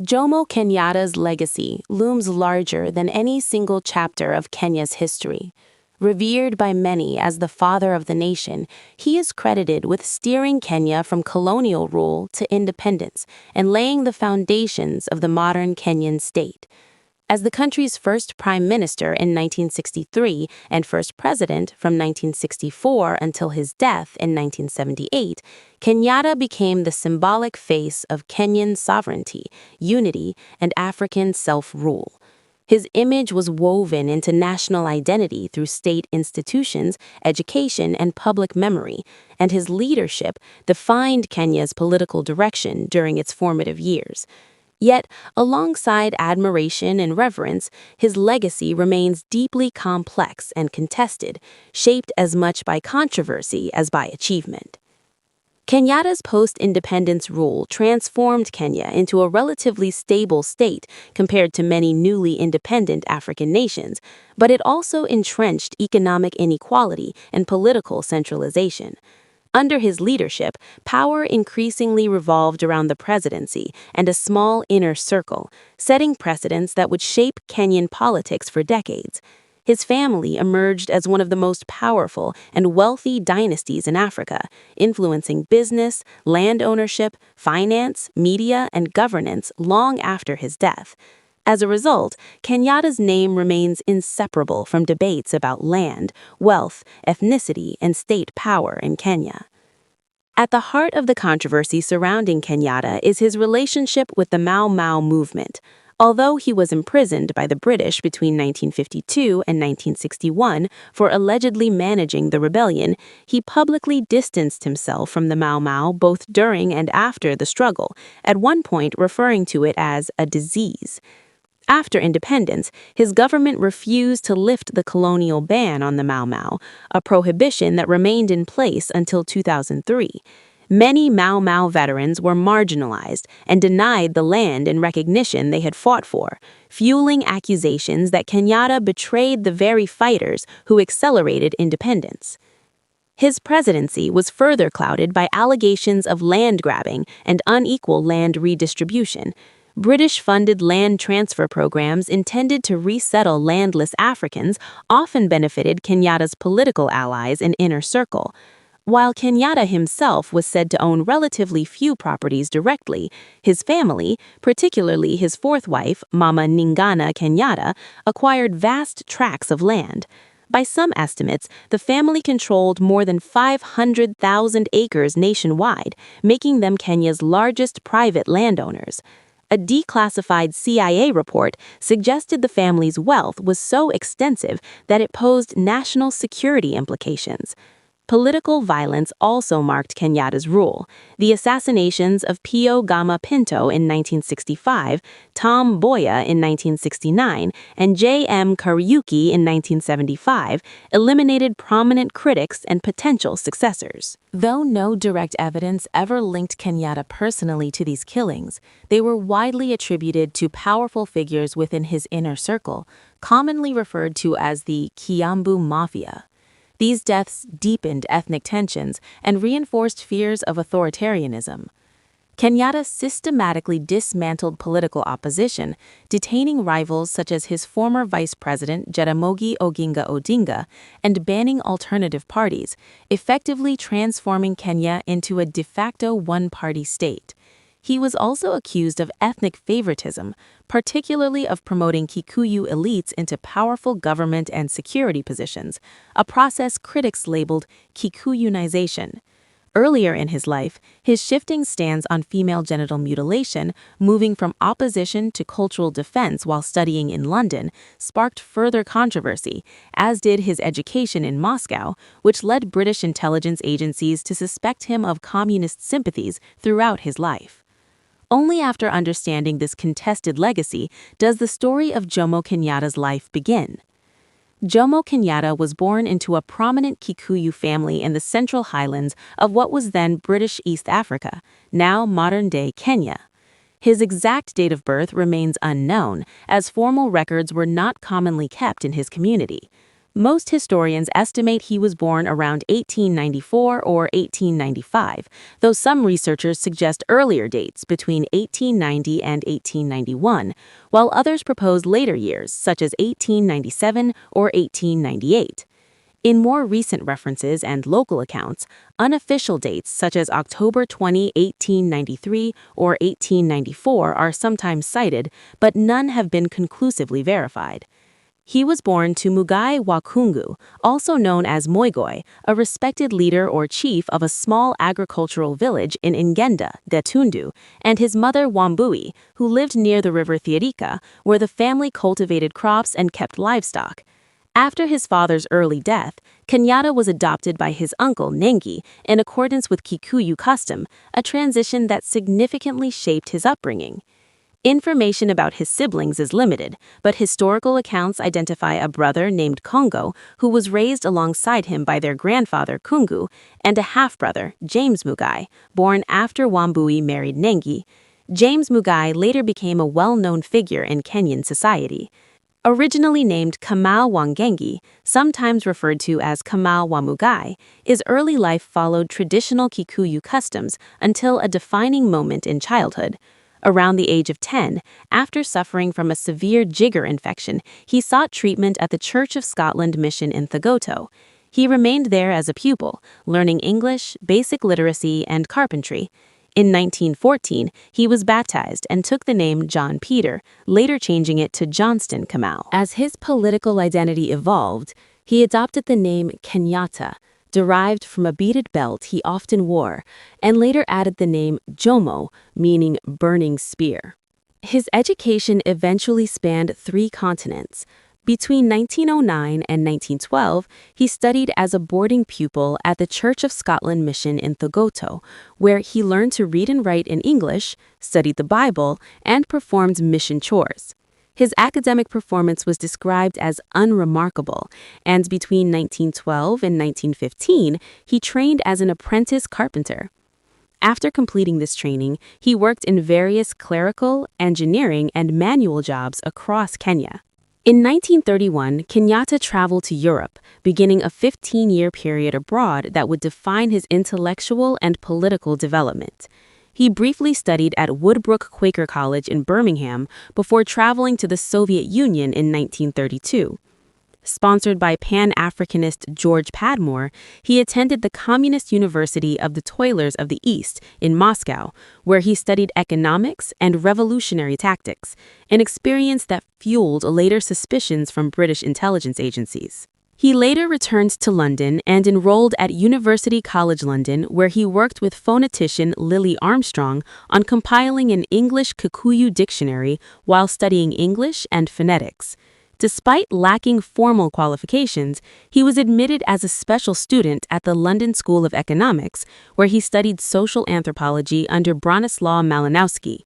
Jomo Kenyatta's legacy looms larger than any single chapter of Kenya's history. Revered by many as the father of the nation, he is credited with steering Kenya from colonial rule to independence and laying the foundations of the modern Kenyan state. As the country's first prime minister in 1963 and first president from 1964 until his death in 1978, Kenyatta became the symbolic face of Kenyan sovereignty, unity, and African self-rule. His image was woven into national identity through state institutions, education, and public memory, and his leadership defined Kenya's political direction during its formative years. Yet, alongside admiration and reverence, his legacy remains deeply complex and contested, shaped as much by controversy as by achievement. Kenyatta's post-independence rule transformed Kenya into a relatively stable state compared to many newly independent African nations, but it also entrenched economic inequality and political centralization. Under his leadership, power increasingly revolved around the presidency and a small inner circle, setting precedents that would shape Kenyan politics for decades. His family emerged as one of the most powerful and wealthy dynasties in Africa, influencing business, land ownership, finance, media, and governance long after his death. As a result, Kenyatta's name remains inseparable from debates about land, wealth, ethnicity, and state power in Kenya. At the heart of the controversy surrounding Kenyatta is his relationship with the Mau Mau movement. Although he was imprisoned by the British between 1952 and 1961 for allegedly managing the rebellion, he publicly distanced himself from the Mau Mau both during and after the struggle, at one point referring to it as a disease. After independence, his government refused to lift the colonial ban on the Mau Mau, a prohibition that remained in place until 2003. Many Mau Mau veterans were marginalized and denied the land and recognition they had fought for, fueling accusations that Kenyatta betrayed the very fighters who accelerated independence. His presidency was further clouded by allegations of land grabbing and unequal land redistribution. British-funded land transfer programs intended to resettle landless Africans often benefited Kenyatta's political allies and inner circle. While Kenyatta himself was said to own relatively few properties directly, his family, particularly his fourth wife, Mama Ngina Kenyatta, acquired vast tracts of land. By some estimates, the family controlled more than 500,000 acres nationwide, making them Kenya's largest private landowners. A declassified CIA report suggested the family's wealth was so extensive that it posed national security implications. Political violence also marked Kenyatta's rule. The assassinations of Pio Gama Pinto in 1965, Tom Mboya in 1969, and J.M. Kariuki in 1975 eliminated prominent critics and potential successors. Though no direct evidence ever linked Kenyatta personally to these killings, they were widely attributed to powerful figures within his inner circle, commonly referred to as the Kiambu Mafia. These deaths deepened ethnic tensions and reinforced fears of authoritarianism. Kenyatta systematically dismantled political opposition, detaining rivals such as his former vice president Jaramogi Oginga Odinga and banning alternative parties, effectively transforming Kenya into a de facto one-party state. He was also accused of ethnic favoritism, particularly of promoting Kikuyu elites into powerful government and security positions, a process critics labeled Kikuyunization. Earlier in his life, his shifting stance on female genital mutilation, moving from opposition to cultural defense while studying in London, sparked further controversy, as did his education in Moscow, which led British intelligence agencies to suspect him of communist sympathies throughout his life. Only after understanding this contested legacy does the story of Jomo Kenyatta's life begin. Jomo Kenyatta was born into a prominent Kikuyu family in the Central Highlands of what was then British East Africa, now modern-day Kenya. His exact date of birth remains unknown, as formal records were not commonly kept in his community. Most historians estimate he was born around 1894 or 1895, though some researchers suggest earlier dates between 1890 and 1891, while others propose later years such as 1897 or 1898. In more recent references and local accounts, unofficial dates such as October 20, 1893 or 1894 are sometimes cited, but none have been conclusively verified. He was born to Mugai wa Kungu, also known as Moigoi, a respected leader or chief of a small agricultural village in Ngenda, Detundu, and his mother Wambui, who lived near the river Thierika, where the family cultivated crops and kept livestock. After his father's early death, Kenyatta was adopted by his uncle Nengi in accordance with Kikuyu custom, a transition that significantly shaped his upbringing. Information about his siblings is limited, but historical accounts identify a brother named Kongo who was raised alongside him by their grandfather Kungu, and a half-brother, James Mugai, born after Wambui married Nengi. James Mugai later became a well-known figure in Kenyan society. Originally named Kamau Wangengi, sometimes referred to as Kamau Wamugai, his early life followed traditional Kikuyu customs until a defining moment in childhood. Around the age of 10, after suffering from a severe jigger infection, he sought treatment at the Church of Scotland mission in Thogoto. He remained there as a pupil, learning English, basic literacy, and carpentry. In 1914, he was baptized and took the name John Peter, later changing it to Johnston Kamau. As his political identity evolved, he adopted the name Kenyatta, derived from a beaded belt he often wore, and later added the name Jomo, meaning burning spear. His education eventually spanned 3 continents. Between 1909 and 1912, he studied as a boarding pupil at the Church of Scotland mission in Thogoto, where he learned to read and write in English, studied the Bible, and performed mission chores. His academic performance was described as unremarkable, and between 1912 and 1915, he trained as an apprentice carpenter. After completing this training, he worked in various clerical, engineering, and manual jobs across Kenya. In 1931, Kenyatta traveled to Europe, beginning a 15-year period abroad that would define his intellectual and political development. He briefly studied at Woodbrook Quaker College in Birmingham before traveling to the Soviet Union in 1932. Sponsored by Pan-Africanist George Padmore, he attended the Communist University of the Toilers of the East in Moscow, where he studied economics and revolutionary tactics, an experience that fueled later suspicions from British intelligence agencies. He later returned to London and enrolled at University College London, where he worked with phonetician Lily Armstrong on compiling an English Kikuyu dictionary while studying English and phonetics. Despite lacking formal qualifications, he was admitted as a special student at the London School of Economics, where he studied social anthropology under Bronislaw Malinowski.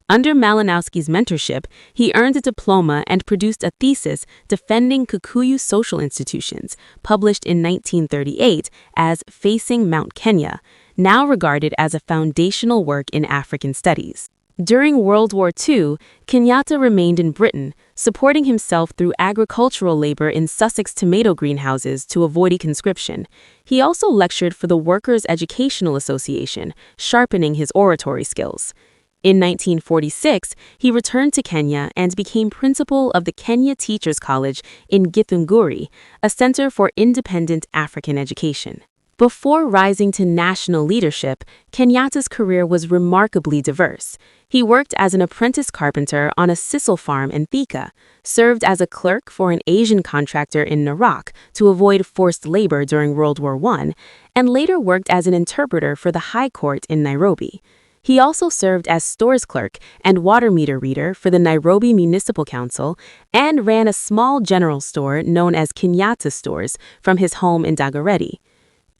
Under Malinowski's mentorship, he earned a diploma and produced a thesis defending Kikuyu social institutions, published in 1938 as Facing Mount Kenya, now regarded as a foundational work in African studies. During World War II, Kenyatta remained in Britain, supporting himself through agricultural labor in Sussex tomato greenhouses to avoid conscription. He also lectured for the Workers' Educational Association, sharpening his oratory skills. In 1946, he returned to Kenya and became principal of the Kenya Teachers College in Githunguri, a center for independent African education. Before rising to national leadership, Kenyatta's career was remarkably diverse. He worked as an apprentice carpenter on a sisal farm in Thika, served as a clerk for an Asian contractor in Narok to avoid forced labor during World War I, and later worked as an interpreter for the High Court in Nairobi. He also served as stores clerk and water meter reader for the Nairobi Municipal Council and ran a small general store known as Kenyatta Stores from his home in Dagoretti.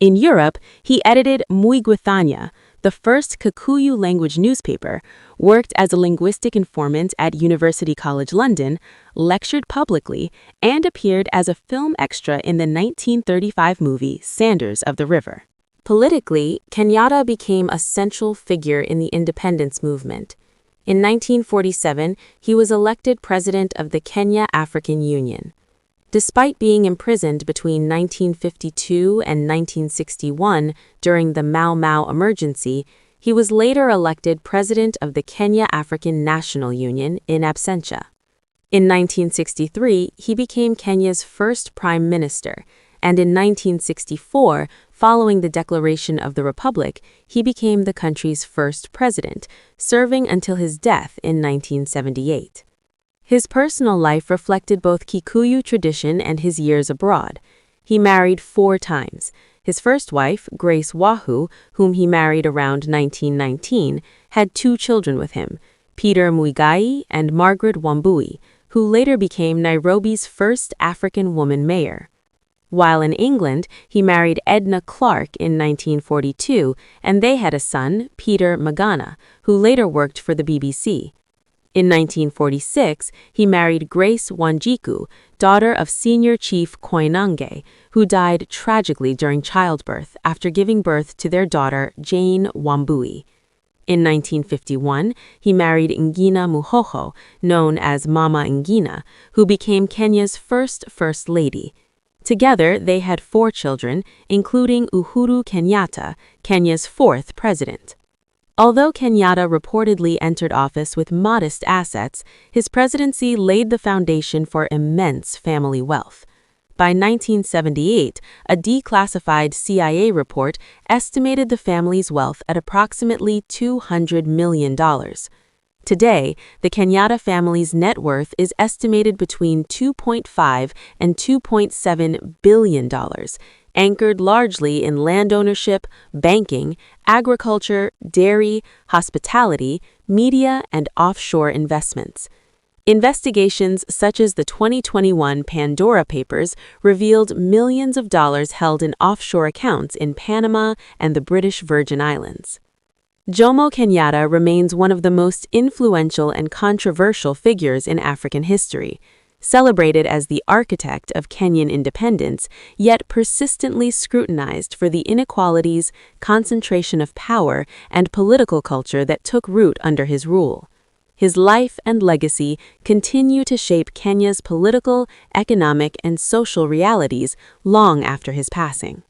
In Europe, he edited Muigwithanya, the first Kikuyu language newspaper, worked as a linguistic informant at University College London, lectured publicly, and appeared as a film extra in the 1935 movie Sanders of the River. Politically, Kenyatta became a central figure in the independence movement. In 1947, he was elected president of the Kenya African Union. Despite being imprisoned between 1952 and 1961 during the Mau Mau emergency, he was later elected president of the Kenya African National Union in absentia. In 1963, he became Kenya's first prime minister, and in 1964, following the declaration of the Republic, he became the country's first president, serving until his death in 1978. His personal life reflected both Kikuyu tradition and his years abroad. He married 4 times. His first wife, Grace Wahu, whom he married around 1919, had 2 children with him, Peter Muigai and Margaret Wambui, who later became Nairobi's first African woman mayor. While in England, he married Edna Clark in 1942, and they had a son, Peter Magana, who later worked for the BBC. In 1946, he married Grace Wanjiku, daughter of Senior Chief Koinange, who died tragically during childbirth after giving birth to their daughter, Jane Wambui. In 1951, he married Ngina Muhoho, known as Mama Ngina, who became Kenya's First Lady. Together, they had 4 children, including Uhuru Kenyatta, Kenya's 4th president. Although Kenyatta reportedly entered office with modest assets, his presidency laid the foundation for immense family wealth. By 1978, a declassified CIA report estimated the family's wealth at approximately $200 million. Today, the Kenyatta family's net worth is estimated between $2.5 and $2.7 billion, anchored largely in land ownership, banking, agriculture, dairy, hospitality, media, and offshore investments. Investigations such as the 2021 Pandora Papers revealed millions of dollars held in offshore accounts in Panama and the British Virgin Islands. Jomo Kenyatta remains one of the most influential and controversial figures in African history. Celebrated as the architect of Kenyan independence, yet persistently scrutinized for the inequalities, concentration of power, and political culture that took root under his rule. His life and legacy continue to shape Kenya's political, economic, and social realities long after his passing.